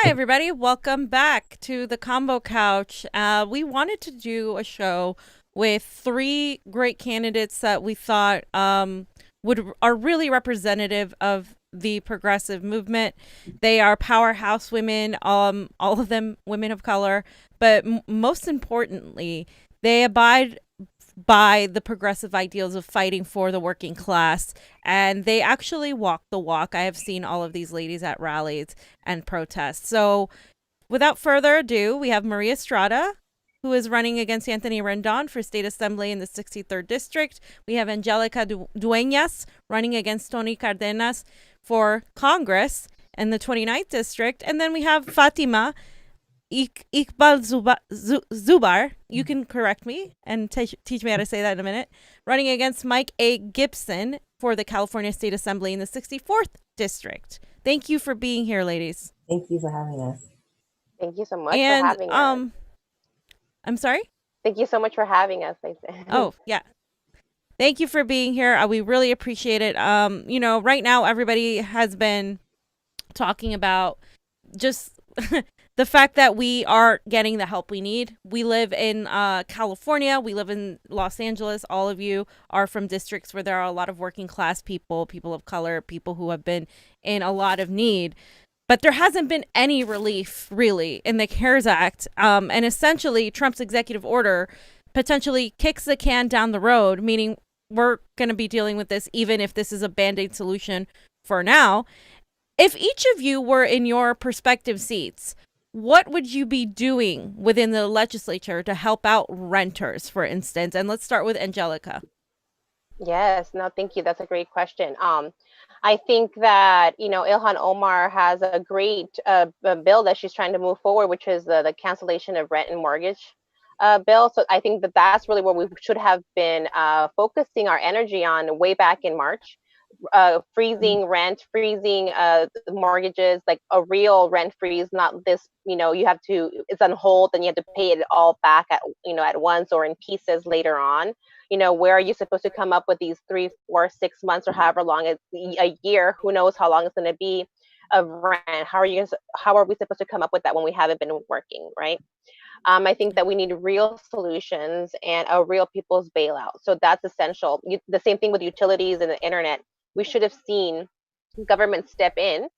Hi, everybody. Welcome back to the Convo Couch. We wanted to do a show with three great candidates that we thought are really representative of the progressive movement. They are powerhouse women, all of them women of color, but most importantly, they abide by the progressive ideals of fighting for the working class, and they actually walk the walk. I have seen all of these ladies at rallies and protests. So, without further ado, we have Maria Estrada, who is running against Anthony Rendon for State Assembly in the 63rd District. We have Angelica Duenas running against Tony Cardenas for Congress in the 29th District. And then we have Fatima Iqbal-Zubair, you can correct me and teach me how to say that in a minute, running against Mike A. Gibson for the California State Assembly in the 64th District. Thank you for being here, ladies. Thank you for having us. Thank you so much for having us. I'm sorry? Thank you so much for having us, I said. Oh, yeah. Thank you for being here. We really appreciate it. Right now everybody has been talking about just the fact that we are getting the help we need. We live in California. We live in Los Angeles. All of you are from districts where there are a lot of working class people, people of color, people who have been in a lot of need. But there hasn't been any relief, really, in the CARES Act. And essentially, Trump's executive order potentially kicks the can down the road, meaning we're going to be dealing with this even if this is a Band-Aid solution for now. If each of you were in your prospective seats, what would you be doing within the legislature to help out renters, for instance? And let's start with Angelica. Yes, no, thank you. That's a great question. I think that, Ilhan Omar has a great bill that she's trying to move forward, which is the cancellation of rent and mortgage bill. So I think that that's really what we should have been focusing our energy on way back in March. Freezing rent, freezing mortgages, like a real rent freeze, not this, it's on hold and you have to pay it all back at once or in pieces later on. Where are you supposed to come up with these 3, 4, 6 months or however long a year, who knows how long it's going to be, of rent? How are we supposed to come up with that when we haven't been working, right? I think that we need real solutions and a real people's bailout. So that's essential. The same thing with utilities and the internet. We should have seen government step in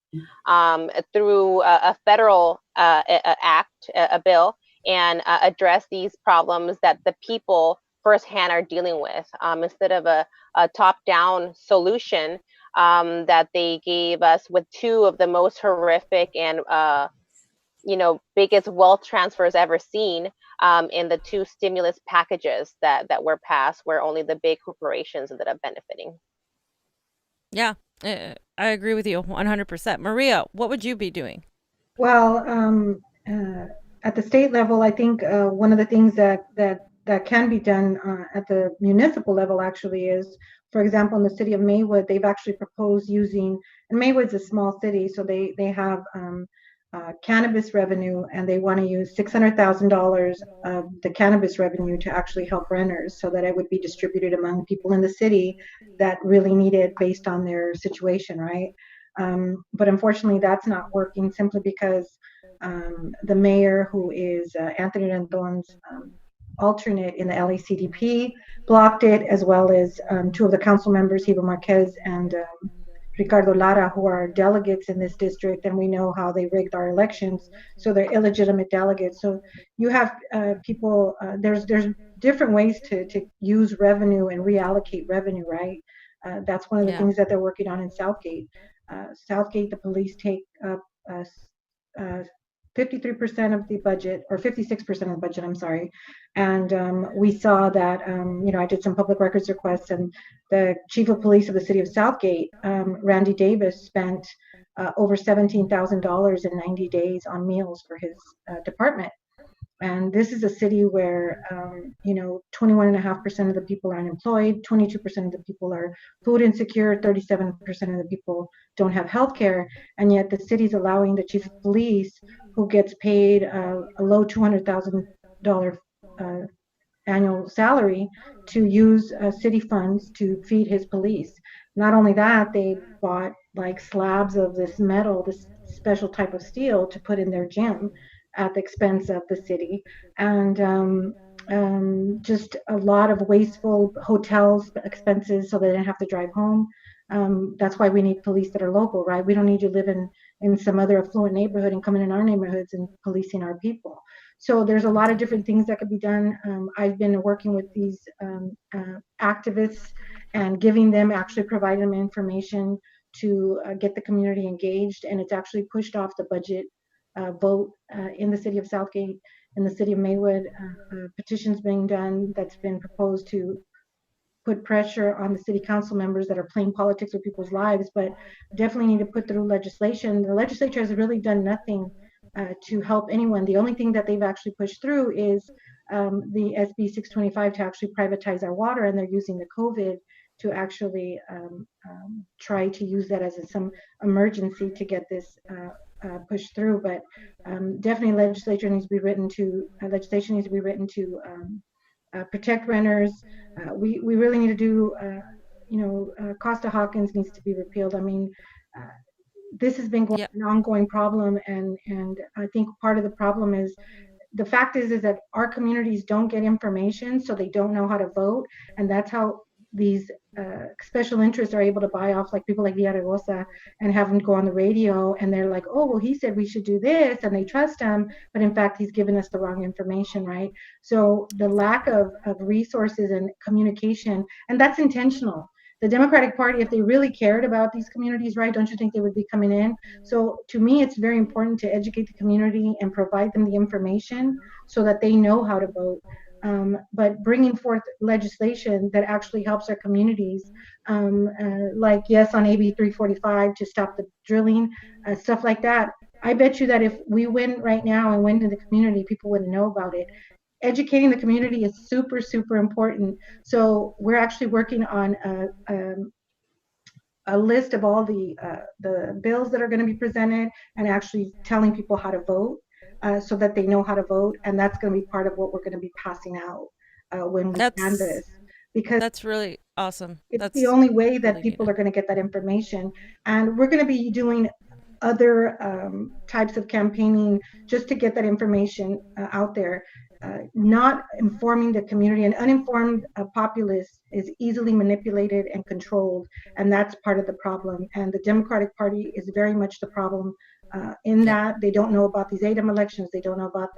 through a federal act, a bill, and address these problems that the people firsthand are dealing with, instead of a top-down solution that they gave us with two of the most horrific and biggest wealth transfers ever seen in the two stimulus packages that were passed, where only the big corporations ended up benefiting. Yeah, I agree with you 100%. Maria, what would you be doing? Well, at the state level, I think one of the things that can be done at the municipal level actually is, for example, in the city of Maywood, they've actually proposed using, and Maywood's a small city, so they have cannabis revenue, and they want to use $600,000 of the cannabis revenue to actually help renters, so that it would be distributed among people in the city that really need it based on their situation, right? But unfortunately, that's not working, simply because the mayor, who is Anthony Rendon's alternate in the LACDP, blocked it, as well as two of the council members, Hiba Marquez and Ricardo Lara, who are delegates in this district, and we know how they rigged our elections, so they're illegitimate delegates. So you have people, there's different ways to use revenue and reallocate revenue, right? That's one of the things that they're working on in Southgate. Southgate, the police take up 53% of the budget, or 56% of the budget, I'm sorry. And we saw that, I did some public records requests, and the chief of police of the city of Southgate, Randy Davis, spent over $17,000 in 90 days on meals for his department. And this is a city where, 21.5% of the people are unemployed, 22% of the people are food insecure, 37% of the people don't have health care. And yet the city's allowing the chief of police, who gets paid a low $200,000 annual salary, to use city funds to feed his police. Not only that, they bought like slabs of this metal, this special type of steel to put in their gym at the expense of the city. And just a lot of wasteful hotels expenses so they didn't have to drive home. That's why we need police that are local, right? We don't need you living in some other affluent neighborhood and coming in our neighborhoods and policing our people. So there's a lot of different things that could be done. I've been working with these activists and giving them, actually providing them information to get the community engaged. And it's actually pushed off the budget vote in the city of Southgate, in the city of Maywood. Petitions being done that's been proposed to put pressure on the city council members that are playing politics with people's lives, but definitely need to put through legislation. The legislature has really done nothing to help anyone. The only thing that they've actually pushed through is the SB 625 to actually privatize our water, and they're using the COVID to actually try to use that as some emergency to get this pushed through. But definitely legislation needs to be written to protect renters. We really need to do, Costa-Hawkins needs to be repealed. I mean, this has been an ongoing problem, and I think part of the problem is the fact is that our communities don't get information, so they don't know how to vote, and that's how these special interests are able to buy off like people like Villaraigosa and have them go on the radio, and they're like, oh, well, he said we should do this, and they trust him, but in fact he's given us the wrong information, right? So the lack of resources and communication, and that's intentional. The Democratic Party, if they really cared about these communities, right, don't you think they would be coming in? So to me, it's very important to educate the community and provide them the information so that they know how to vote. But bringing forth legislation that actually helps our communities, like yes on AB 345 to stop the drilling, stuff like that. I bet you that if we went right now and went to the community, people wouldn't know about it. Educating the community is super, super important. So we're actually working on a list of all the bills that are going to be presented and actually telling people how to vote so that they know how to vote. And that's going to be part of what we're going to be passing out when we can this. Because that's really awesome. It's the only way that people are going to get that information. And we're going to be doing other types of campaigning just to get that information out there. Not informing the community. An uninformed populace is easily manipulated and controlled, and that's part of the problem. And the Democratic Party is very much the problem in that they don't know about these ADEM elections. They don't know about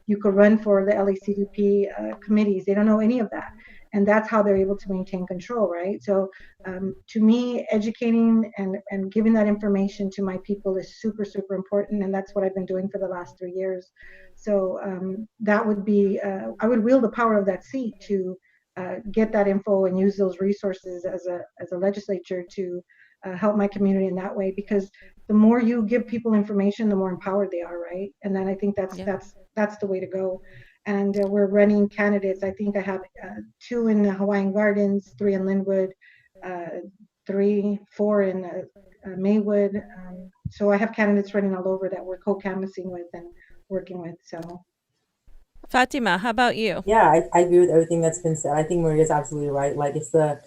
you could run for the LACDP committees. They don't know any of that. And that's how they're able to maintain control, right? So to me, educating and giving that information to my people is super, super important. And that's what I've been doing for the last 3 years. So that would be, I would wield the power of that seat to get that info and use those resources as a legislature to help my community in that way. Because the more you give people information, the more empowered they are, right? And then I think that's the way to go. And we're running candidates. I think I have 2 in the Hawaiian Gardens, 3 in Linwood, 4 in Maywood. So I have candidates running all over that we're co-canvassing with and working with. So, Fatima, how about you? Yeah, I agree with everything that's been said. I think Maria's absolutely right. Like it's the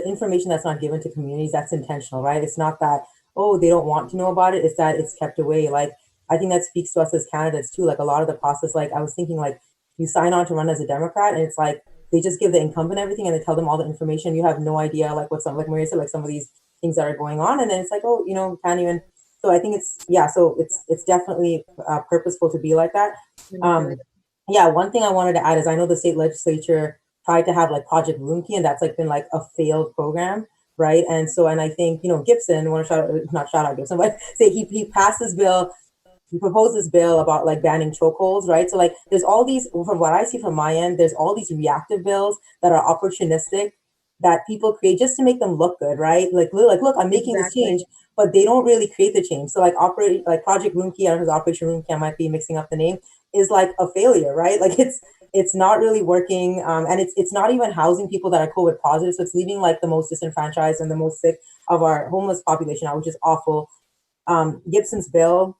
information that's not given to communities, that's intentional, right? It's not that, oh, they don't want to know about it. It's that it's kept away. Like I think that speaks to us as candidates too. Like a lot of the process, like I was thinking, like you sign on to run as a Democrat, and it's like they just give the incumbent everything, and they tell them all the information. You have no idea, like what like Maria said, like some of these things that are going on, and then it's like, oh, can't even. So I think it's definitely purposeful to be like that. One thing I wanted to add is I know the state legislature tried to have like Project Roomkey, and that's like been like a failed program. Right. And I think, Gibson, not shout out Gibson, but say he passed this bill. He proposed this bill about like banning chokeholds, right? So like there's all these, from what I see from my end, there's all these reactive bills that are opportunistic that people create just to make them look good, right? Like look, I'm making this change, but they don't really create the change. So like Project Roomkey, I don't know if it's Operation Roomkey, I might be mixing up the name, is like a failure, right? Like it's not really working, and it's not even housing people that are COVID positive. So it's leaving like the most disenfranchised and the most sick of our homeless population out, which is awful. Gibson's bill,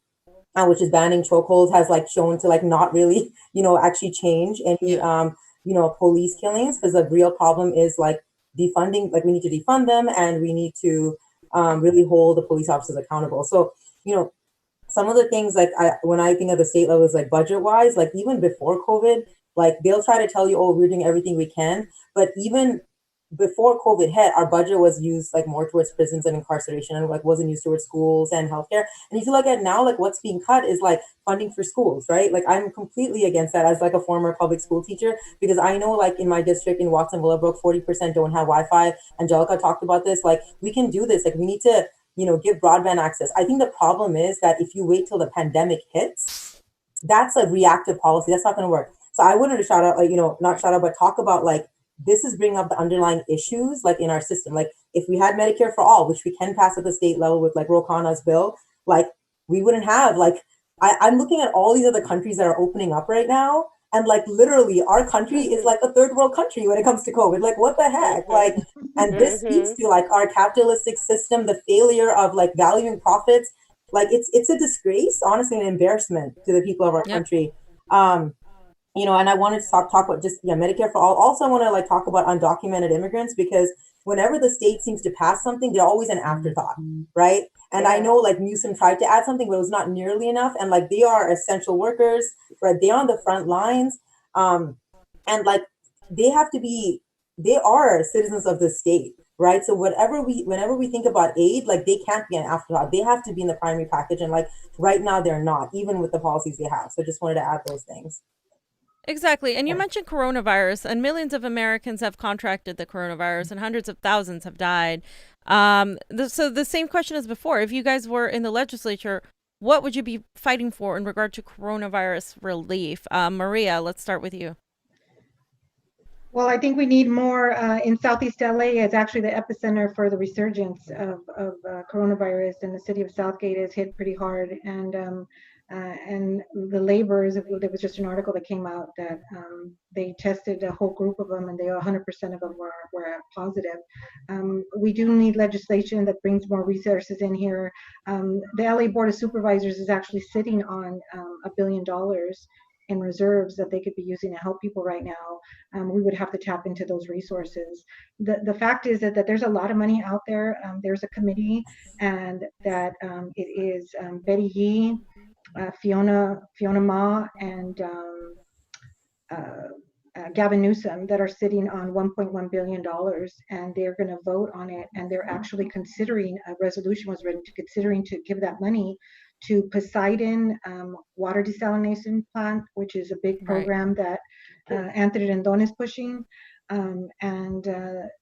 which is banning chokeholds, has like shown to like not really, actually change any, police killings, because the real problem is like defunding. Like we need to defund them, and we need to really hold the police officers accountable. So, some of the things like when I think of the state levels, like budget wise, like even before COVID, like they'll try to tell you, oh, we're doing everything we can. But even before COVID hit, our budget was used like more towards prisons and incarceration, and like wasn't used towards schools and healthcare. And if you look at now, like what's being cut is like funding for schools, right? Like I'm completely against that as like a former public school teacher, because I know like in my district in Watson Willowbrook, 40% don't have Wi-Fi. Angelica talked about this. Like we can do this. Like we need to, give broadband access. I think the problem is that if you wait till the pandemic hits, that's a reactive policy. That's not going to work. So I wanted to shout out, like, not shout out, but talk about like, this is bringing up the underlying issues like in our system. Like if we had Medicare for all, which we can pass at the state level with like Ro Khanna's bill, like we wouldn't have like, I'm looking at all these other countries that are opening up right now. And like literally our country is like a third world country when it comes to COVID. Like what the heck? Like, and this speaks to like our capitalistic system, the failure of like valuing profits. Like it's a disgrace, honestly, an embarrassment to the people of our country. And I wanted to talk about just Medicare for all. Also, I want to like talk about undocumented immigrants, because whenever the state seems to pass something, they're always an afterthought, right? And I know like Newsom tried to add something, but it was not nearly enough. And like they are essential workers, right? They're on the front lines, and like they are citizens of the state, right? So whenever we think about aid, like they can't be an afterthought. They have to be in the primary package, and like right now they're not, even with the policies they have. So just wanted to add those things. Exactly. And you mentioned coronavirus, and millions of Americans have contracted the coronavirus and hundreds of thousands have died. So the same question as before, if you guys were in the legislature, what would you be fighting for in regard to coronavirus relief? Maria, let's start with you. Well, I think we need more in Southeast LA. It's actually the epicenter for the resurgence of coronavirus, and the city of Southgate is hit pretty hard. And the laborers, there was just an article that came out that they tested a whole group of them, and 100% of them were positive. We do need legislation that brings more resources in here. The LA Board of Supervisors is actually sitting on $1 billion in reserves that they could be using to help people right now. We would have to tap into those resources. The fact is that there's a lot of money out there. There's a committee, and that it is Betty Yee, Fiona Ma, and Gavin Newsom that are sitting on $1.1 billion, and they're going to vote on it. And they're actually considering, a resolution was written considering to give that money to Poseidon water desalination plant, which is a big program that Anthony Rendon is pushing. And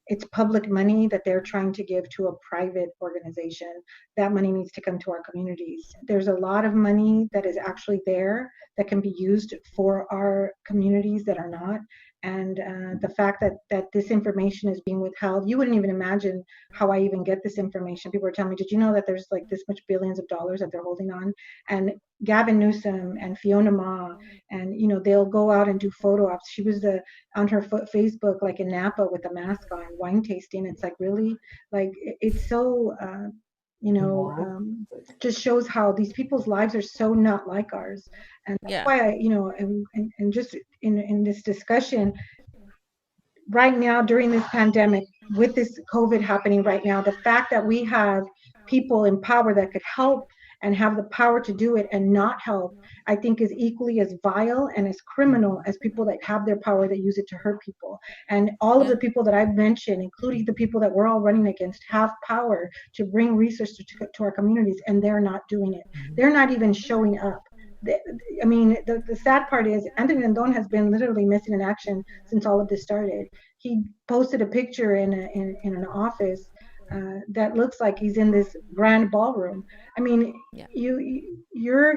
it's public money that they're trying to give to a private organization. That money needs to come to our communities. There's a lot of money that is actually there that can be used for our communities that are not. And the fact that this information is being withheld, you wouldn't even imagine how I even get this information. People are telling me, did you know that there's like this much billions of dollars that they're holding on? And Gavin Newsom and Fiona Ma, and they'll go out and do photo ops. She was on her Facebook like in Napa with a mask on, wine tasting. It's like, really, like it's so just shows how these people's lives are so not like ours. And that's why and just in this discussion right now during this pandemic, with this COVID happening right now, the fact that we have people in power that could help and have the power to do it and not help, I think is equally as vile and as criminal as people that have their power that use it to hurt people. And all of the people that I've mentioned, including the people that we're all running against, have power to bring resources to our communities, and they're not doing it. They're not even showing up. I mean, the sad part is Anthony Rendon has been literally missing in action since all of this started. He posted a picture in an office that looks like he's in this grand ballroom. I mean, you're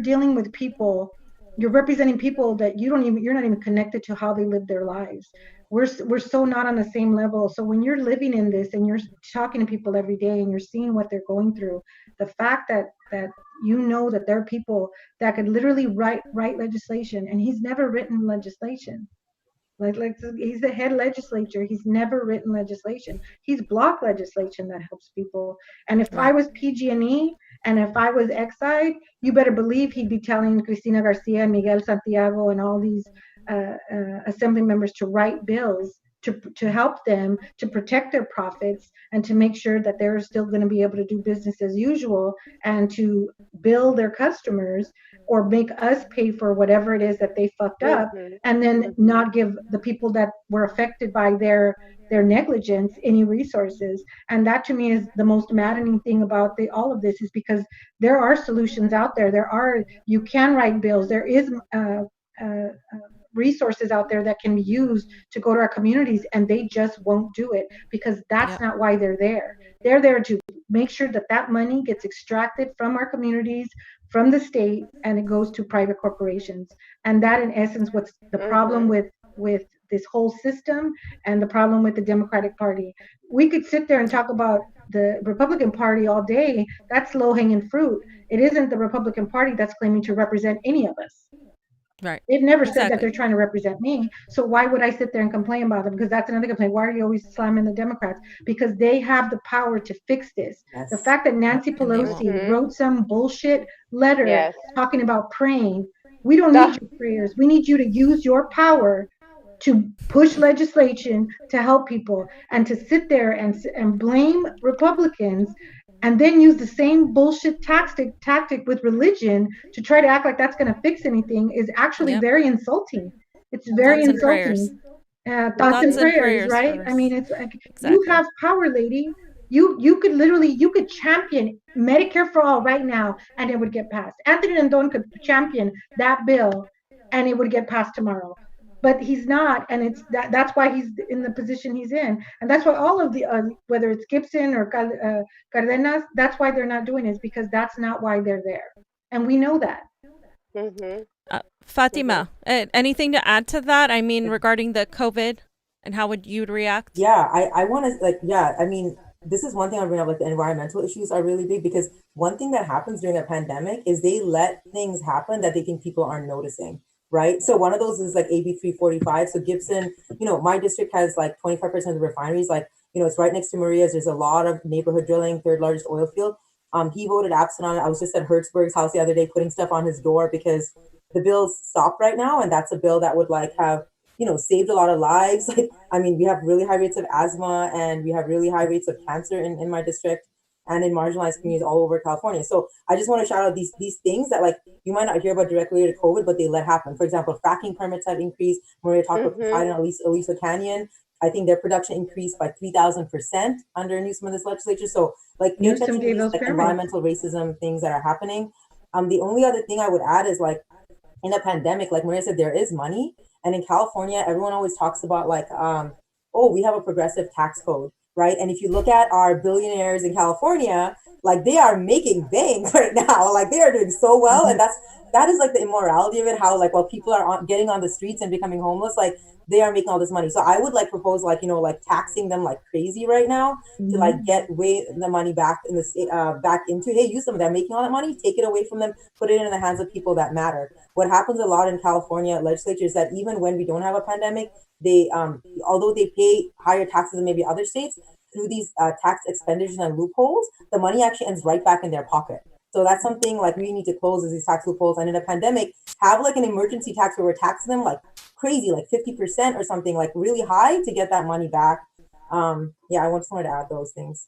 dealing with people, you're representing people that you're not even connected to how they live their lives. We're so not on the same level. So when you're living in this and you're talking to people every day and you're seeing what they're going through, the fact that that there are people that could literally write legislation, and he's never written legislation. Like he's the head legislature. He's never written legislation. He's blocked legislation that helps people. And if I was PG&E and if I was Exide, you better believe he'd be telling Cristina Garcia, Miguel Santiago, and all these assembly members to write bills to help them to protect their profits and to make sure that they're still going to be able to do business as usual and to bill their customers or make us pay for whatever it is that they fucked up, and then not give the people that were affected by their negligence any resources. And that to me is the most maddening thing about all of this, is because there are solutions out there. You can write bills. There is resources out there that can be used to go to our communities, and they just won't do it because that's not why they're there. They're there to make sure that that money gets extracted from our communities, from the state, and it goes to private corporations. And that, in essence, what's the problem with this whole system and the problem with the Democratic Party. We could sit there and talk about the Republican Party all day. That's low-hanging fruit. It isn't the Republican Party that's claiming to represent any of us. Right. They've never said that they're trying to represent me. So why would I sit there and complain about them? Because that's another complaint. Why are you always slamming the Democrats? Because they have the power to fix this. Yes. The fact that Nancy Pelosi wrote some bullshit letter talking about praying, we don't need your prayers. We need you to use your power to push legislation to help people, and to sit there and blame Republicans and then use the same bullshit tactic with religion to try to act like that's going to fix anything is actually very insulting. It's very insulting. Thoughts and prayers, right? I mean, it's like, you have power, lady. You could champion Medicare for all right now and it would get passed. Anthony Rendon could champion that bill and it would get passed tomorrow. But he's not, and that's why he's in the position he's in, and that's why all of the whether it's Gibson or Cardenas, that's why they're not doing it, because that's not why they're there, and we know that. Fatima, anything to add to that? I mean, regarding the COVID and how would you react? Yeah, I want to I mean, this is one thing I bring up, like the environmental issues are really big, because one thing that happens during a pandemic is they let things happen that they think people aren't noticing. Right. So one of those is like AB 345. So Gibson, my district has like 25% of the refineries, like, it's right next to Maria's. There's a lot of neighborhood drilling, third largest oil field. He voted absent on it. I was just at Hertzberg's house the other day putting stuff on his door because the bill's stopped right now. And that's a bill that would have, saved a lot of lives. Like, I mean, we have really high rates of asthma and we have really high rates of cancer in my district and in marginalized communities all over California. So I just want to shout out these things that you might not hear about directly related to COVID, but they let happen. For example, fracking permits have increased. Maria talked about Poseidon, Aliso Canyon. I think their production increased by 3,000% under Newsom in this legislature. So you're touching these environmental racism things that are happening. The only other thing I would add is in a pandemic, like Maria said, there is money. And in California, everyone always talks about we have a progressive tax code. Right. And if you look at our billionaires in California, they are making bank right now. They are doing so well. And that is the immorality of it, how while people are getting on the streets and becoming homeless, they are making all this money. So I would propose taxing them like crazy right now to get the money back in the state, back into, hey, use them. They're making all that money, take it away from them, put it in the hands of people that matter. What happens a lot in California legislature is that even when we don't have a pandemic, they although they pay higher taxes than maybe other states, through these tax expenditures and loopholes, the money actually ends right back in their pocket. So that's something we need to close, is these tax loopholes. And in a pandemic, have an emergency tax where we're taxing them crazy, 50% or something really high to get that money back. I just wanted to add those things.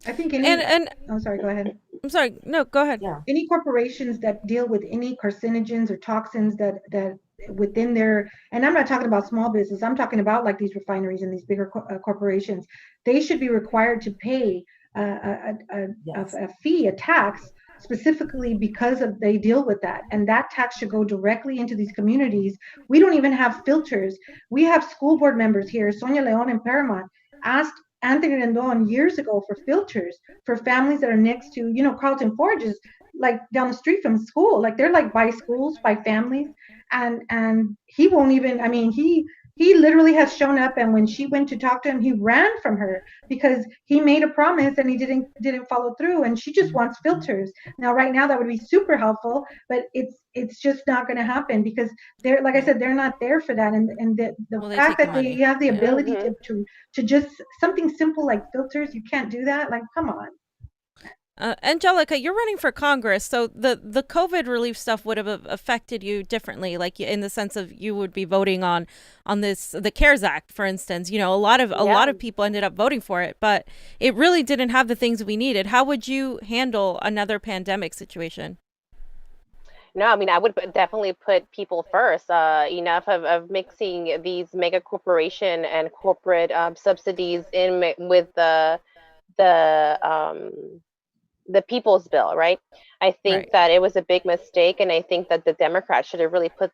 I think I'm sorry, go ahead. I'm sorry. No, go ahead. Yeah. Any corporations that deal with any carcinogens or toxins that within their, and I'm not talking about small business, I'm talking about these refineries and these bigger corporations, they should be required to pay a fee, a tax, specifically because they deal with that. And that tax should go directly into these communities. We don't even have filters. We have school board members here, Sonia Leon in Paramount, asked Anthony Rendon years ago for filters for families that are next to, Carlton Forge is down the street from school. They're by schools, by families. And he won't even, he literally has shown up, and when she went to talk to him, he ran from her because he made a promise and he didn't follow through, and she just wants filters. Now, right now, that would be super helpful, but it's just not going to happen because they're, like I said, they're not there for that. And the fact that they have the ability to just something simple like filters, you can't do that. Come on. Angelica, you're running for Congress, so the COVID relief stuff would have affected you differently, like in the sense of you would be voting on the CARES Act, for instance. You know, a lot of people ended up voting for it, but it really didn't have the things we needed. How would you handle another pandemic situation? No, I mean, I would definitely put people first. Enough of mixing these mega corporation and corporate subsidies in with the the people's bill, right? I think Right. that it was a big mistake, and I think that the Democrats should have really put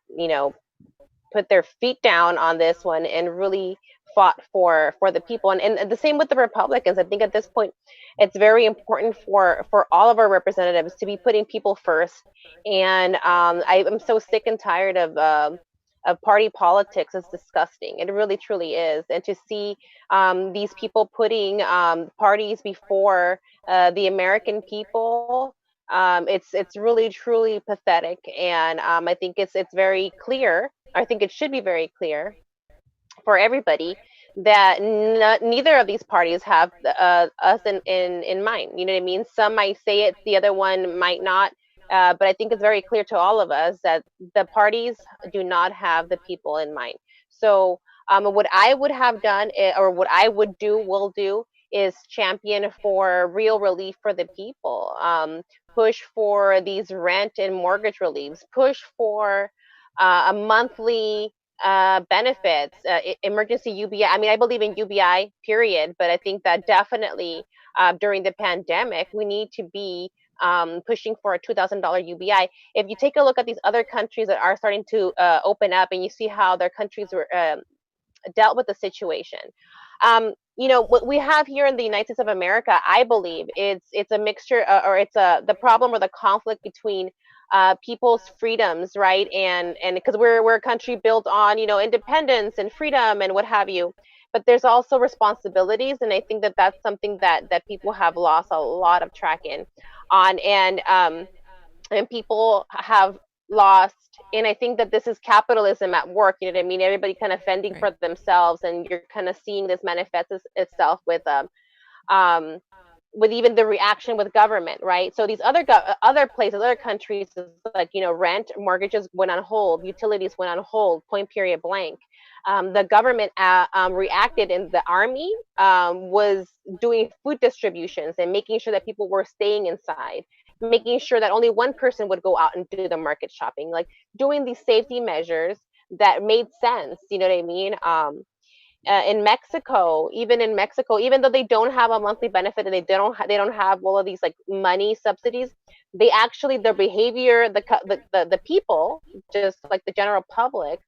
their feet down on this one and really fought for the people, and the same with the Republicans. I think at this point it's very important for all of our representatives to be putting people first. And I am so sick and tired of party politics. It's disgusting. It really truly is. And to see these people putting parties before the American people, it's really truly pathetic. And I think it's very clear. I think it should be very clear for everybody that neither of these parties have us in mind. You know what I mean? Some might say it, the other one might not. But I think it's very clear to all of us that the parties do not have the people in mind. So, what I would have done, or what I would do, will do, is champion for real relief for the people. Push for these rent and mortgage reliefs. Push for a monthly benefits, emergency UBI. I mean, I believe in UBI, period, but I think that definitely during the pandemic, we need to be pushing for a $2,000 UBI. If you take a look at these other countries that are starting to open up, and you see how their countries were dealt with the situation. What we have here in the United States of America, I believe it's a mixture, or it's the problem or the conflict between people's freedoms, right? And because we're a country built on independence and freedom and what have you, but there's also responsibilities, and I think that that's something that people have lost a lot of track in on, and people have lost. And I think that this is capitalism at work. You know what I mean? Everybody kind of fending Right. for themselves, and you're kind of seeing this manifest itself um, with even the reaction with government, right? So these other places, other countries, like rent, mortgages went on hold, utilities went on hold, point period blank. The government reacted, and the army was doing food distributions and making sure that people were staying inside, making sure that only one person would go out and do the market shopping, like doing these safety measures that made sense. You know what I mean? In Mexico, even though they don't have a monthly benefit, and they don't have all of these like money subsidies, they actually, their behavior, the people, just like the general public,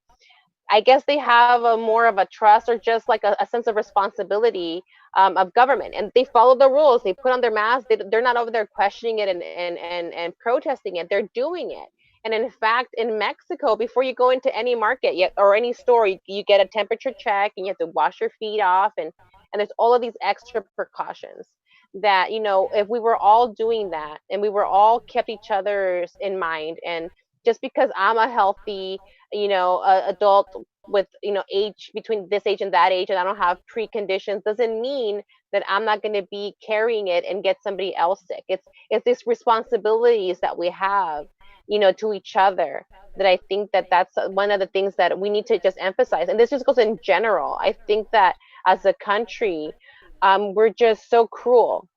I guess they have a more of a trust, or just like a sense of responsibility of government, and they follow the rules. They put on their masks. They're not over there questioning it and protesting it. They're doing it. And in fact, in Mexico, before you go into any market yet or any store, you get a temperature check, and you have to wash your feet off, and there's all of these extra precautions that, if we were all doing that, and we were all kept each other's in mind. And just because I'm a healthy, adult with age, between this age and that age, and I don't have preconditions, doesn't mean that I'm not going to be carrying it and get somebody else sick. It's these responsibilities that we have, to each other, that I think that that's one of the things that we need to just emphasize. And this just goes in general. I think that as a country, we're just so cruel.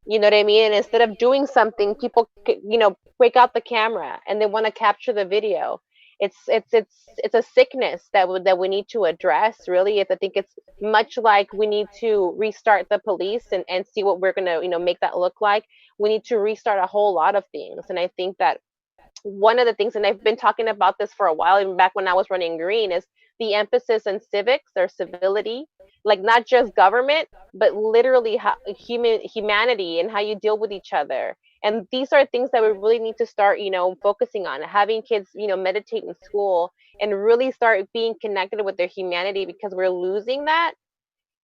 You know what I mean? And instead of doing something, people, break out the camera and they want to capture the video. It's a sickness that we need to address. Really, I think it's much like we need to restart the police, and see what we're gonna make that look like. We need to restart a whole lot of things, and I think that one of the things, and I've been talking about this for a while, even back when I was running green, is the emphasis on civics or civility, like not just government, but literally how, humanity, and how you deal with each other. And these are things that we really need to start, focusing on, having kids, meditate in school, and really start being connected with their humanity, because we're losing that.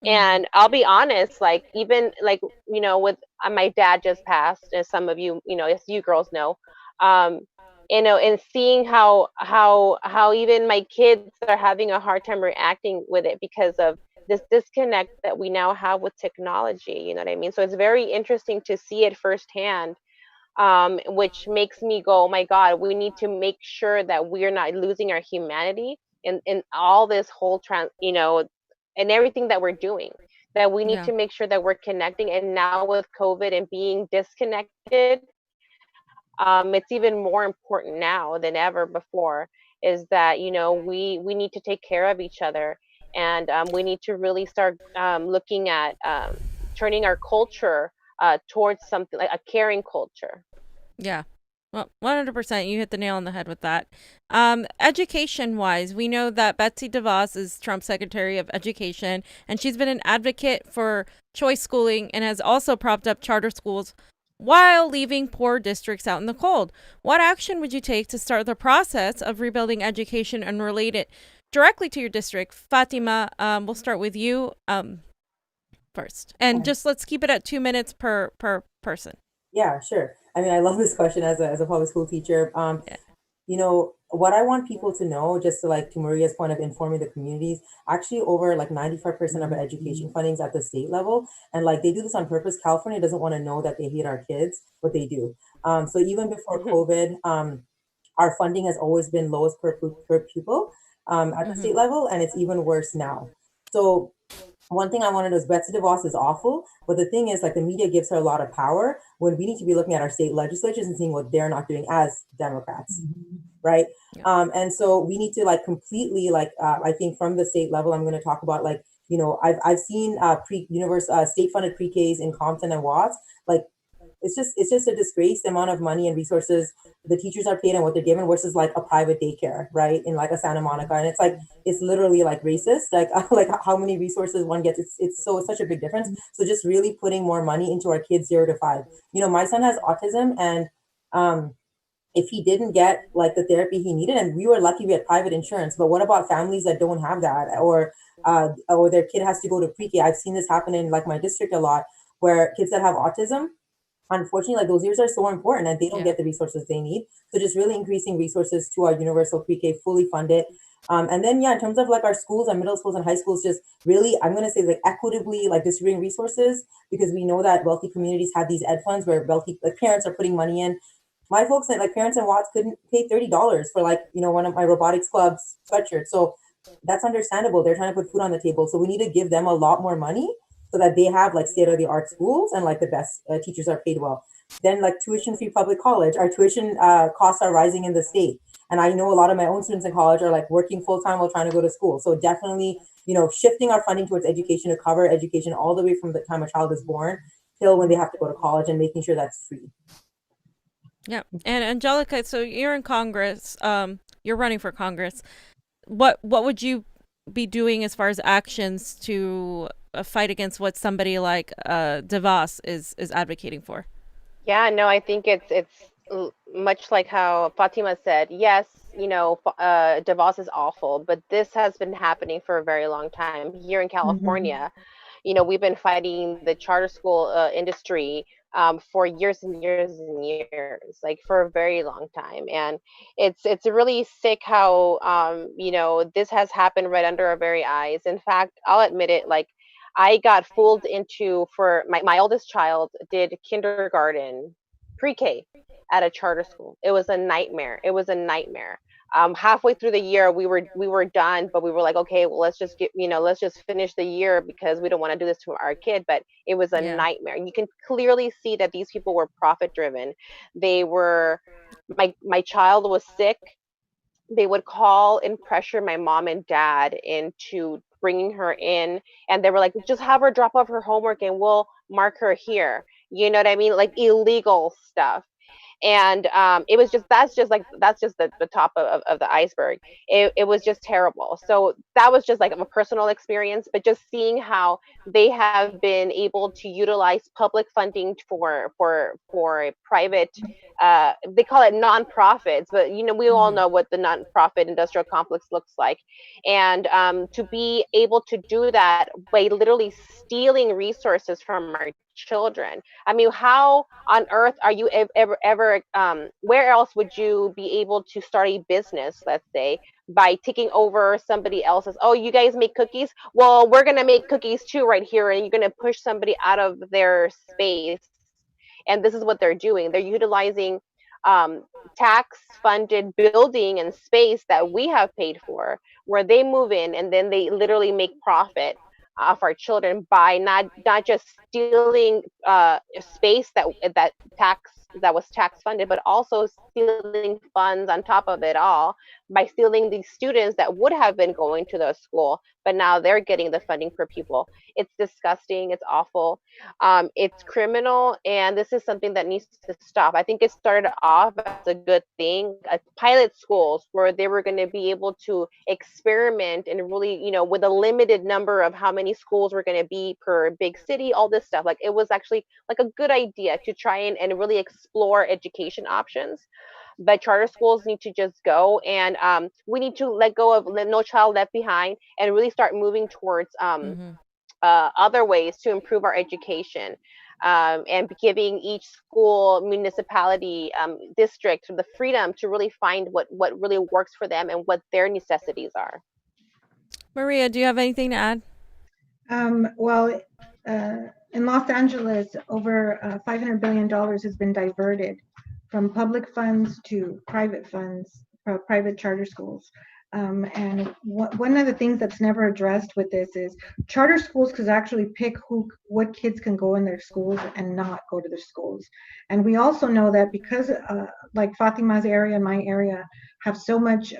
Hmm. And I'll be honest, like, even like, with my dad just passed, as some of you, as you girls know, um, and seeing how even my kids are having a hard time reacting with it, because of this disconnect that we now have with technology. You know what I mean? So it's very interesting to see it firsthand, which makes me go, oh my God, we need to make sure that we're not losing our humanity in all this whole and everything that we're doing. That we need Yeah. to make sure that we're connecting. And now with COVID and being disconnected, it's even more important now than ever before. Is that we need to take care of each other, and we need to really start looking at turning our culture towards something like a caring culture. Yeah. Well, 100%. You hit the nail on the head with that. Education wise, we know that Betsy DeVos is Trump's Secretary of Education, and she's been an advocate for choice schooling and has also propped up charter schools while leaving poor districts out in the cold. What action would you take to start the process of rebuilding education and relate it directly to your district? Fatima, we'll start with you first. And just let's keep it at 2 minutes per person. Yeah, sure. I mean, I love this question as a public school teacher. Yeah. You know, what I want people to know, just to Maria's point of informing the communities, actually over like 95% of our education funding is at the state level. And like they do this on purpose. California doesn't want to know that they hate our kids, but they do. So even before COVID, our funding has always been lowest per pupil at the state level, and it's even worse now. So one thing I want to know is Betsy DeVos is awful, but the thing is, like, the media gives her a lot of power when we need to be looking at our state legislatures and seeing what they're not doing as Democrats, right? Yeah. And so we need to like completely I think from the state level, I'm going to talk about I've seen state funded pre-Ks in Compton and Watts. Like it's just a disgrace the amount of money and resources the teachers are paid and what they're given versus like a private daycare, right, in like a Santa Monica. And it's like it's literally like racist, like how many resources one gets. It's such a big difference. So just really putting more money into our kids 0 to 5. My son has autism, and if he didn't get like the therapy he needed, and we were lucky we had private insurance, but what about families that don't have that, or their kid has to go to pre-K? I've seen this happen in like my district a lot, where kids that have autism, unfortunately, like those years are so important and they don't get the resources they need. So just really increasing resources to our universal pre-K, fully funded. And then, in terms of like our schools and middle schools and high schools, just really, I'm going to say like equitably, like distributing resources, because we know that wealthy communities have these ed funds where wealthy like parents are putting money in. My folks, like parents in Watts, couldn't pay $30 for like, one of my robotics club's sweatshirts. So that's understandable. They're trying to put food on the table. So we need to give them a lot more money so that they have like state of the art schools and like the best teachers are paid well. Then like tuition free public college, our tuition costs are rising in the state. And I know a lot of my own students in college are like working full time while trying to go to school. So definitely, shifting our funding towards education to cover education all the way from the time a child is born till when they have to go to college, and making sure that's free. Yeah. And Angelica, so you're in Congress, you're running for Congress. What would you be doing as far as actions to fight against what somebody like DeVos is advocating for? Yeah, no, I think it's much like how Fatima said. Yes, DeVos is awful, but this has been happening for a very long time here in California. We've been fighting the charter school industry for years and years and years, like for a very long time. And it's really sick how this has happened right under our very eyes. In fact, I'll admit it, like I got fooled into, for my oldest child did kindergarten, pre-K at a charter school. It was a nightmare. It was a nightmare. Halfway through the year, we were done, but we were like, okay, well, let's just finish the year because we don't want to do this to our kid. But it was a nightmare. You can clearly see that these people were profit driven. They were, my child was sick. They would call and pressure my mom and dad into bringing her in, and they were like, just have her drop off her homework and we'll mark her here. You know what I mean? Like illegal stuff. And it was just, that's just the top of the iceberg. It was just terrible. So that was just like a personal experience, but just seeing how they have been able to utilize public funding for a private, they call it nonprofits, but we all know what the nonprofit industrial complex looks like. And to be able to do that by literally stealing resources from our children. I mean, how on earth are you ever where else would you be able to start a business, let's say, by taking over somebody else's? Oh, you guys make cookies? Well, we're going to make cookies too right here, and you're going to push somebody out of their space. And this is what they're doing. They're utilizing um, tax funded building and space that we have paid for, where they move in and then they literally make profit off our children by not just stealing space that was tax funded, but also stealing funds on top of it all by stealing these students that would have been going to the school, but now they're getting the funding per pupil. It's disgusting. It's awful. It's criminal, and this is something that needs to stop. I think it started off as a good thing, pilot schools where they were going to be able to experiment and really, with a limited number of how many schools were going to be per big city, all this stuff. Like, it was actually like a good idea to try and really explore education options. But charter schools need to just go, and we need to let go of No Child Left Behind and really start moving towards other ways to improve our education, and giving each school, municipality, district the freedom to really find what really works for them and what their necessities are. Maria, do you have anything to add? Well, in Los Angeles, over $500 billion has been diverted from public funds to private funds, private charter schools. And one of the things that's never addressed with this is charter schools could actually pick what kids can go in their schools and not go to their schools. And we also know that because like Fatima's area and my area have so much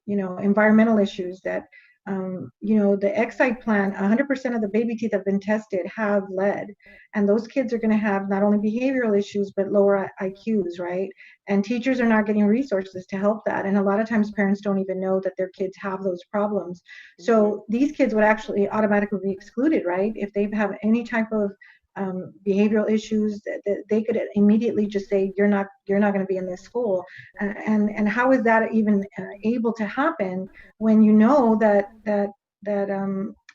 environmental issues that the Excite plan, 100% of the baby teeth have been tested have lead, and those kids are going to have not only behavioral issues but lower IQs, right? And teachers are not getting resources to help that, and a lot of times parents don't even know that their kids have those problems. So these kids would actually automatically be excluded, right? If they have any type of behavioral issues, that they could immediately just say you're not going to be in this school, and how is that even able to happen when you know that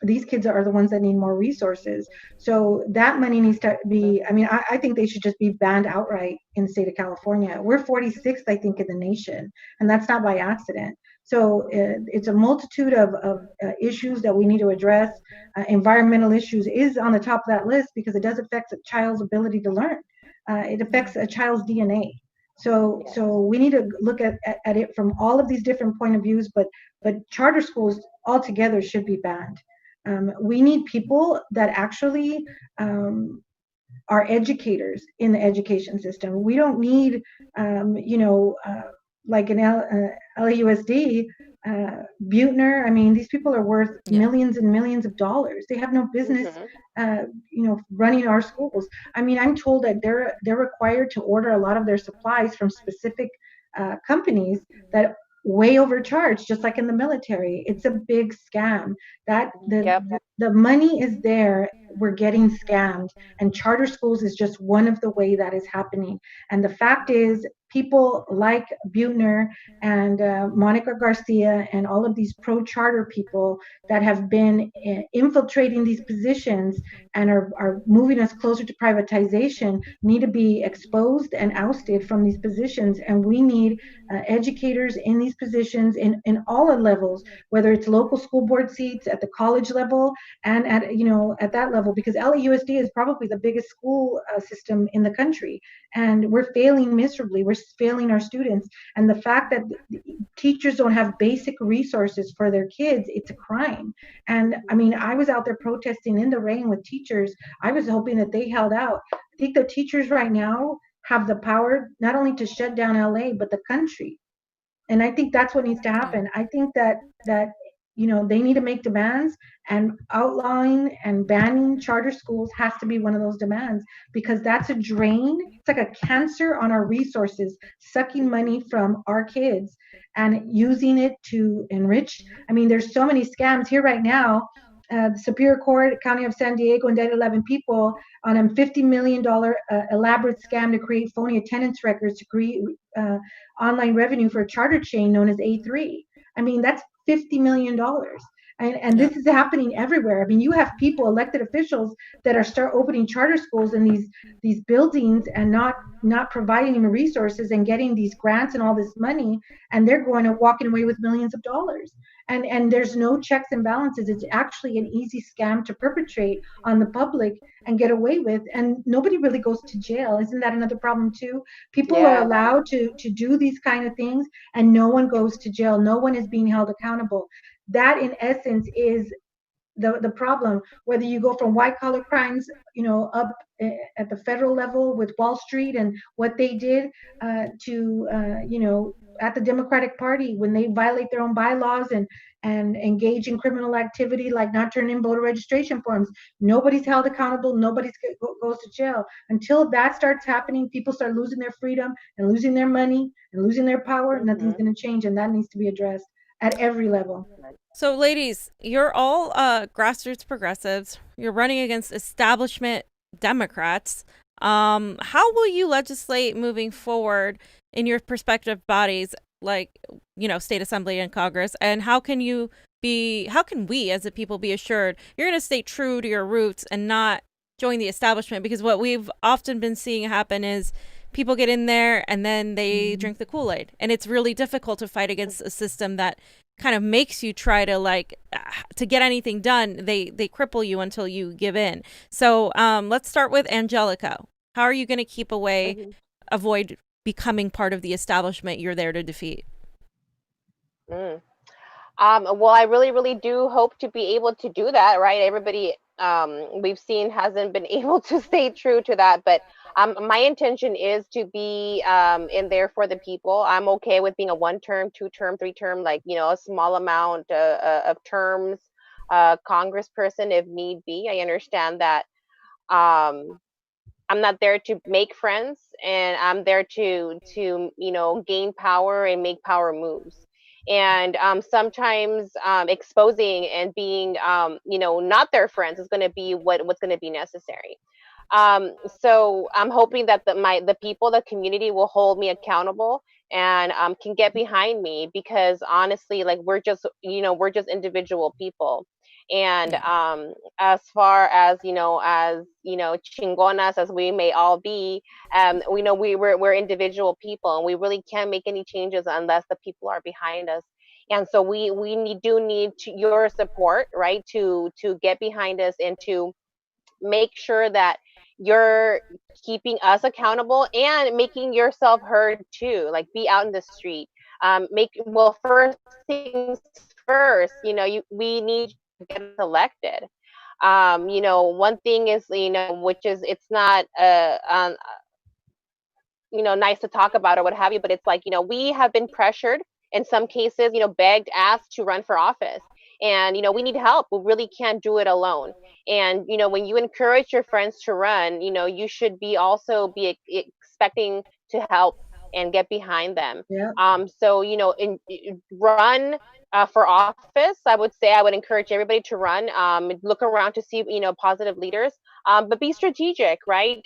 these kids are the ones that need more resources? So that money needs to be, I think they should just be banned outright in the state of California. We're 46th, I think, in the nation, and that's not by accident. So it's a multitude of issues that we need to address. Environmental issues is on the top of that list because it does affect a child's ability to learn. It affects a child's DNA. So we need to look at it from all of these different point of views, but charter schools altogether should be banned. We need people that actually are educators in the education system. We don't need, like an LAUSD, Buettner. These people are worth millions and millions of dollars. They have no business, running our schools. I'm told that they're required to order a lot of their supplies from specific companies that way overcharged, just like in the military. It's a big scam. The money is there. We're getting scammed, and charter schools is just one of the way that is happening. And the fact is, people like Buettner and Monica Garcia and all of these pro-charter people that have been infiltrating these positions and are moving us closer to privatization need to be exposed and ousted from these positions. And we need educators in these positions in all levels, whether it's local school board seats, at the college level, and at that level, because LAUSD is probably the biggest school system in the country, and we're failing miserably. We're failing our students, and the fact that teachers don't have basic resources for their kids, it's a crime. And I was out there protesting in the rain with teachers. I was hoping that they held out. I think the teachers right now have the power not only to shut down LA but the country, and I think that's what needs to happen. I think that they need to make demands, and outlawing and banning charter schools has to be one of those demands, because that's a drain. It's like a cancer on our resources, sucking money from our kids and using it to enrich. There's so many scams here right now. The Superior Court, County of San Diego, indicted 11 people on a $50 million elaborate scam to create phony attendance records to create online revenue for a charter chain known as A3. That's $50 million. And Yeah. this is happening everywhere. I mean, you have people, elected officials, that are start opening charter schools in these buildings and not providing them resources and getting these grants and all this money, and they're going to walking away with millions of dollars. And there's no checks and balances. It's actually an easy scam to perpetrate on the public and get away with, and nobody really goes to jail. Isn't that another problem too? People are Yeah. allowed to do these kind of things, and no one goes to jail. No one is being held accountable. That in essence is the problem. Whether you go from white collar crimes, up at the federal level with Wall Street and what they did, to at the Democratic Party when they violate their own bylaws and engage in criminal activity like not turning in voter registration forms, nobody's held accountable. Nobody's goes to jail. Until that starts happening, people start losing their freedom and losing their money and losing their power. Nothing's going to change, and that needs to be addressed at every level. So, ladies, you're all grassroots progressives. You're running against establishment Democrats. How will you legislate moving forward in your prospective bodies, like, state assembly and Congress? And how can we as a people be assured you're going to stay true to your roots and not join the establishment? Because what we've often been seeing happen is people get in there and then they drink the Kool-Aid. And it's really difficult to fight against a system that kind of makes you try to to get anything done. They cripple you until you give in. So let's start with Angelica. How are you going to keep away, avoid becoming part of the establishment you're there to defeat? Well, I really, really do hope to be able to do that, right? Everybody we've seen hasn't been able to stay true to that, but my intention is to be in there for the people. I'm okay with being a 1-term, 2-term, 3-term, a small amount of terms, congressperson if need be. I understand that I'm not there to make friends, and I'm there to gain power and make power moves. And sometimes exposing and being not their friends is going to be what's going to be necessary. So I'm hoping that the people, the community will hold me accountable and can get behind me, because honestly, we're just individual people. And as far as chingonas as we may all be, we know we're individual people, and we really can't make any changes unless the people are behind us. And so we do need your support, right, to get behind us and to make sure that you're keeping us accountable and making yourself heard too. Like, be out in the street. First things first, we need to get elected. One thing is, which is, it's not nice to talk about or what have you, but it's we have been pressured in some cases, begged, asked to run for office. And, we need help. We really can't do it alone. And, when you encourage your friends to run, you should also be expecting to help and get behind them. Yeah. So, run for office. I would say I would encourage everybody to run, look around to see, positive leaders, but be strategic, right?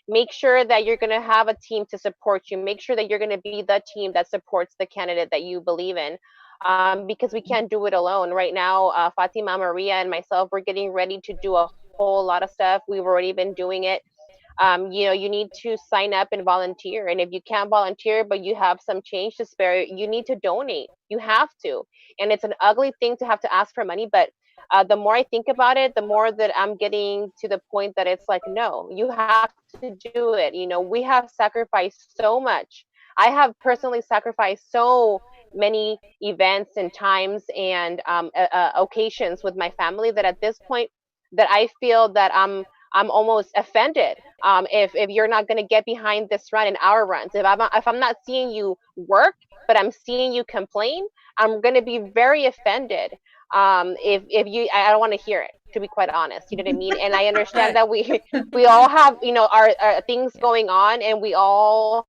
Make sure that you're going to have a team to support you. Make sure that you're going to be the team that supports the candidate that you believe in. Because we can't do it alone. Right now, Fatima, Maria, and myself, we're getting ready to do a whole lot of stuff. We've already been doing it. You need to sign up and volunteer. And if you can't volunteer, but you have some change to spare, you need to donate. You have to. And it's an ugly thing to have to ask for money. But the more I think about it, the more that I'm getting to the point that it's no, you have to do it. We have sacrificed so much. I have personally sacrificed so many events and times and occasions with my family that at this point that I feel that I'm almost offended if you're not going to get behind this run and our runs. If I'm not seeing you work, but I'm seeing you complain, I'm going to be very offended. If you, I don't want to hear it, to be quite honest. You know what I mean? And I understand that we all have our things going on, and we all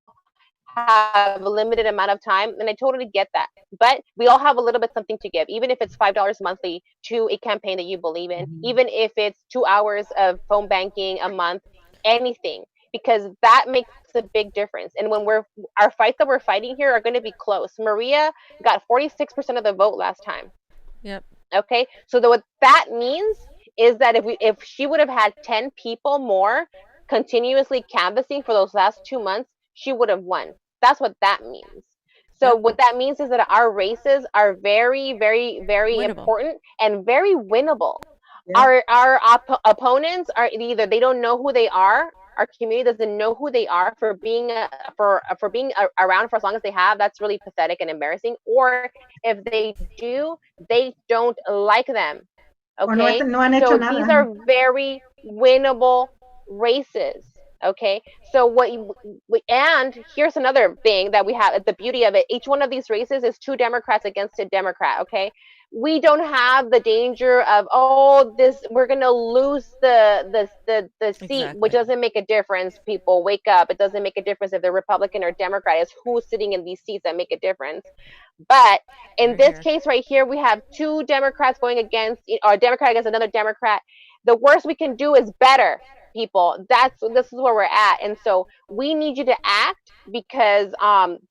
have a limited amount of time, and I totally get that. But we all have a little bit something to give, even if it's $5 monthly to a campaign that you believe in, even if it's 2 hours of phone banking a month, anything, because that makes a big difference. And when our fights that we're fighting here are going to be close. Maria got 46% of the vote last time. Yep. Okay, so what that means is that if she would have had 10 people more continuously canvassing for those last 2 months, she would have won. That's what that means. So Yep. what that means is that our races are very, very, very Winnable. important and very winnable. Yeah. Our opponents are either they don't know who they are. Our community doesn't know who they are for being around for as long as they have. That's really pathetic and embarrassing. Or if they do, they don't like them. O no, Okay, no han hecho so nada. these are very winnable races. Okay, so and here's another thing that we have, the beauty of it, each one of these races is 2 Democrats against a Democrat. Okay, we don't have the danger of, oh, this, we're gonna lose the seat, which Exactly. doesn't make a difference. People, wake up. It doesn't make a difference if they're Republican or Democrat. It's who's sitting in these seats that make a difference. But in Right this here. case right here, we have 2 Democrats going against, or a Democrat against another Democrat. The worst we can do is better, people. This is where we're at. And so we need you to act, because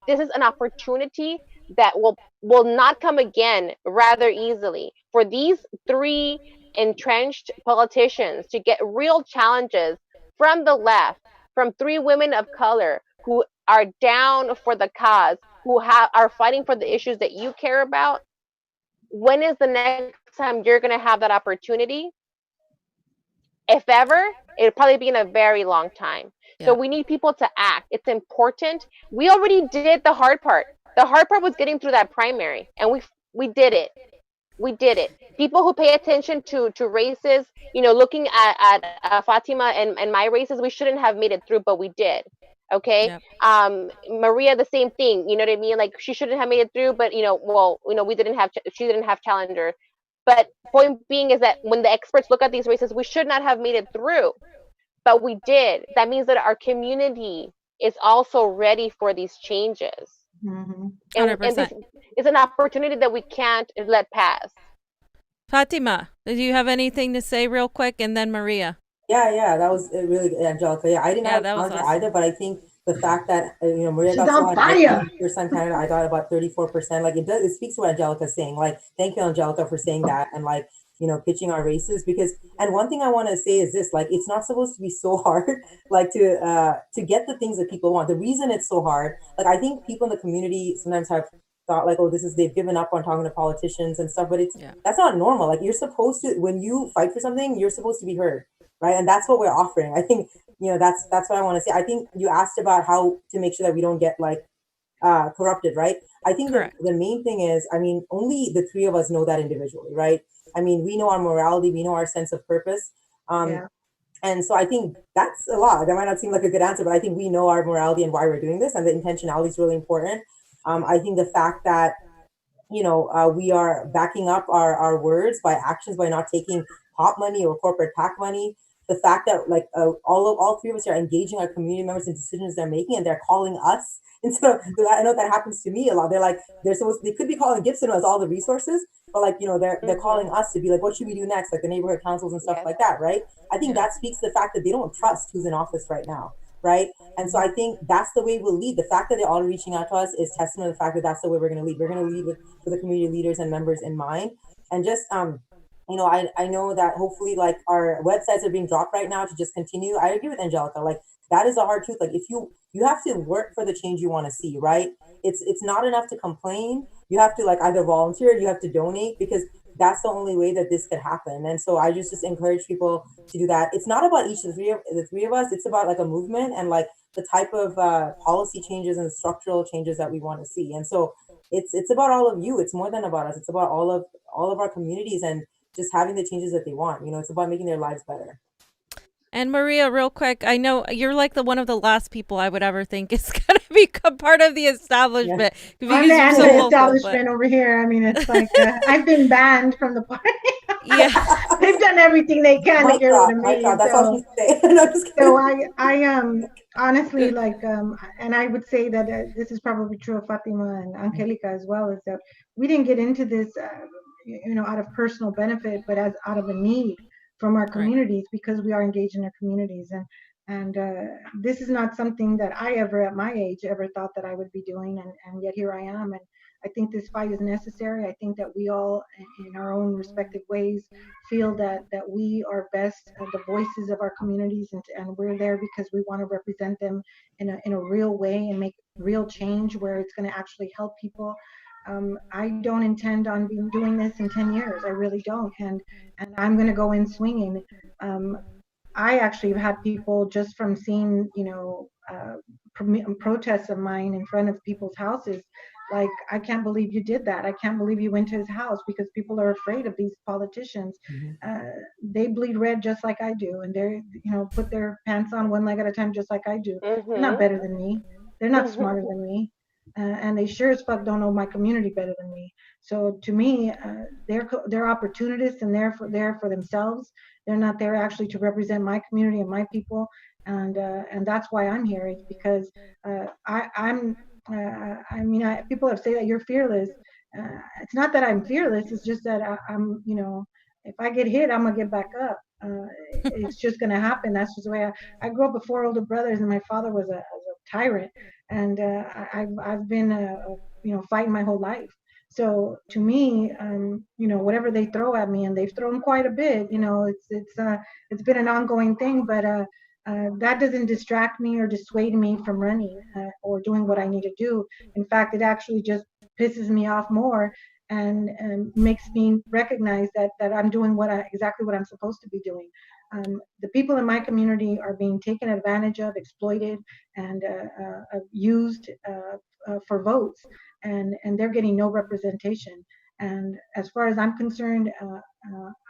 this is an opportunity that will not come again rather easily for these 3 entrenched politicians to get real challenges from the left, from 3 women of color who are down for the cause, who are fighting for the issues that you care about. When is the next time you're going to have that opportunity? If ever, it'll probably be in a very long time. So Yeah. we need people to act. It's important. We already did the hard part. The hard part was getting through that primary, and we did it. We did it. People who pay attention to races, looking at Fatima and my races, we shouldn't have made it through, but we did. Okay. Yep. Maria, the same thing. You know what I mean? Like, she shouldn't have made it through, but she didn't have challenger. But point being is that when the experts look at these races, we should not have made it through, but we did. That means that our community is also ready for these changes. Mhm. And this 100%. is an opportunity that we can't let pass. Fatima, do you have anything to say real quick? And then Maria. Yeah, that was really good, Angelica. Yeah, I didn't Yeah, have a that was calendar awesome. either, but I think the fact that Maria She's got so on high, like fire. 80% Canada, I got about 34%. Like, it speaks to what Angelica's saying. Like, thank you, Angelica, for saying that, and like, pitching our races, because, and one thing I want to say is this: like, it's not supposed to be so hard, like, to get the things that people want. The reason it's so hard, like, I think people in the community sometimes have thought like, oh, they've given up on talking to politicians and stuff, but Yeah. that's not normal. Like, you're supposed to, when you fight for something, you're supposed to be heard, right? And that's what we're offering. I think, that's what I want to say. I think you asked about how to make sure that we don't get like corrupted, right? I think Correct. the main thing is, I mean, only the 3 of us know that individually, right? I mean, we know our morality, we know our sense of purpose. Yeah. And so I think that's a lot. That might not seem like a good answer, but I think we know our morality and why we're doing this, and the intentionality is really important. I think the fact that we are backing up our words by actions, by not taking pop money or corporate PAC money. The fact that like all 3 of us are engaging our community members in decisions they're making, and they're calling us instead of. I know that happens to me a lot. They're like, they could be calling Gibson, who has all the resources, but like they're calling us to be like, what should we do next, like the neighborhood councils and stuff Yes. like that, right? I think Yeah. that speaks to the fact that they don't trust who's in office right now, right? And so I think that's the way we'll lead. The fact that they're all reaching out to us is testament to the fact that that's the way we're going to lead. We're going to lead with the community leaders and members in mind. And just I know that hopefully like our websites are being dropped right now to just continue. I agree with Angelica. Like, that is a hard truth. Like, if you have to work for the change you want to see, right? It's not enough to complain. You have to like either volunteer, you have to donate, because that's the only way that this could happen. And so I just encourage people to do that. It's not about each of the three of us. It's about like a movement and like the type of policy changes and structural changes that we want to see. And so it's about all of you. It's more than about us. It's about all of our communities, and just having the changes that they want. It's about making their lives better. And Maria, real quick, I know you're like one of the last people I would ever think is going to become part of the establishment. Because I'm the you're so vocal, anti-establishment over here. I mean, it's like I've been banned from the party. Yeah. They've done everything they can to Mic get drop, rid of mic me. drop. That's all So, she's saying. No, I'm just kidding. so I honestly like, and I would say that this is probably true of Fatima and Angelica as well, is that we didn't get into this, out of personal benefit, but as out of a need from our communities, because we are engaged in our communities. And this is not something that I ever, at my age, ever thought that I would be doing. And yet here I am. And I think this fight is necessary. I think that we all, in our own respective ways, feel that we are best the voices of our communities, and we're there because we want to represent them in a real way and make real change where it's going to actually help people. I don't intend on doing this in 10 years. I really don't. And I'm going to go in swinging. I actually have had people just from seeing, protests of mine in front of people's houses. Like, I can't believe you did that. I can't believe you went to his house, because people are afraid of these politicians. They bleed red just like I do. And they're, put their pants on one leg at a time just like I do. They're not better than me. They're not smarter than me. And they sure as fuck don't know my community better than me. So to me, they're opportunists, and they're there for themselves. They're not there actually to represent my community and my people. And that's why I'm here. It's because people have said that you're fearless. It's not that I'm fearless. It's just that I'm, if I get hit, I'm gonna get back up. It's just gonna happen. That's just the way I grew up with 4 older brothers, and my father was a tyrant. And I've been fighting my whole life. So to me, whatever they throw at me, and they've thrown quite a bit, it's been an ongoing thing. But that doesn't distract me or dissuade me from running or doing what I need to do. In fact, it actually just pisses me off more, and makes me recognize that I'm doing exactly what I'm supposed to be doing. The people in my community are being taken advantage of, exploited, and used for votes, and they're getting no representation. And as far as I'm concerned,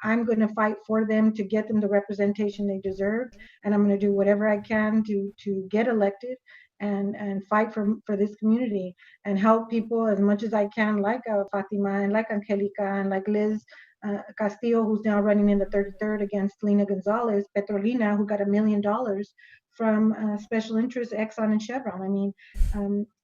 I'm going to fight for them to get them the representation they deserve, and I'm going to do whatever I can to get elected and fight for this community and help people as much as I can, like Fatima and like Angelica and like Liz Castillo, who's now running in the 33rd against Lena Gonzalez, Petrolina, who got $1 million from special interests, Exxon and Chevron. I mean,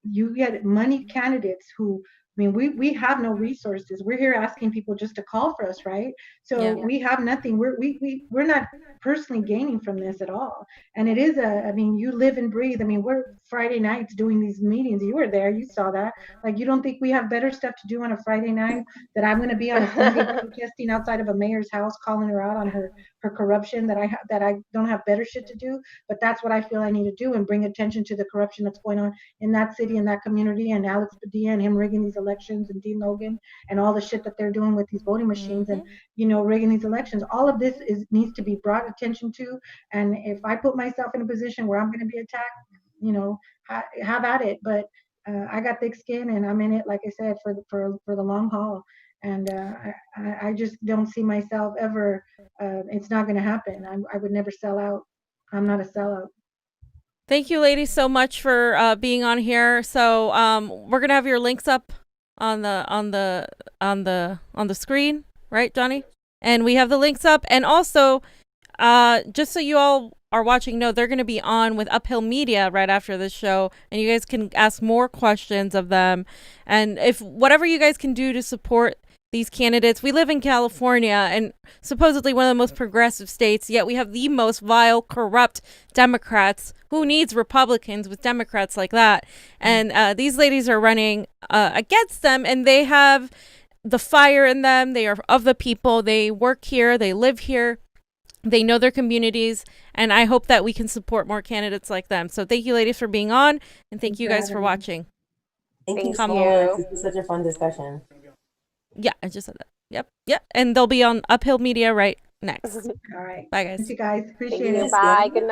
you get money candidates who, we have no resources. We're here asking people just to call for us, right? So we have nothing. We're not personally gaining from this at all. And it is you live and breathe. We're Friday nights doing these meetings. You were there, you saw that. Like, you don't think we have better stuff to do on a Friday night, that I'm going to be on a Sunday protesting outside of a mayor's house, calling her out on her corruption, that I don't have better shit to do? But that's what I feel I need to do, and bring attention to the corruption that's going on in that city, in that community, and Alex Padilla and him rigging these elections, and Dean Logan and all the shit that they're doing with these voting machines, and rigging these elections. All of this needs to be brought attention to. And if I put myself in a position where I'm going to be attacked, have at it. But I got thick skin, and I'm in it, like I said, for the long haul. And I just don't see myself ever. It's not going to happen. I would never sell out. I'm not a sellout. Thank you, ladies, so much for being on here. So we're gonna have your links up on the screen, right, Johnny? And we have the links up, and also just so you all are watching, know they're gonna be on with Uphill Media right after this show, and you guys can ask more questions of them. And if whatever you guys can do to support these candidates. We live in California, and supposedly one of the most progressive states, yet we have the most vile, corrupt Democrats. Who needs Republicans with Democrats like that? And these ladies are running against them, and they have the fire in them. They are of the people. They work here. They live here. They know their communities, and I hope that we can support more candidates like them. So thank you, ladies, for being on, and thank you guys for watching. Thank you so much. This was such a fun discussion. Yeah, I just said that. Yep. And they'll be on Uphill Media right next. All right. Bye, guys. Thank you, guys. Appreciate it. Bye. Good night.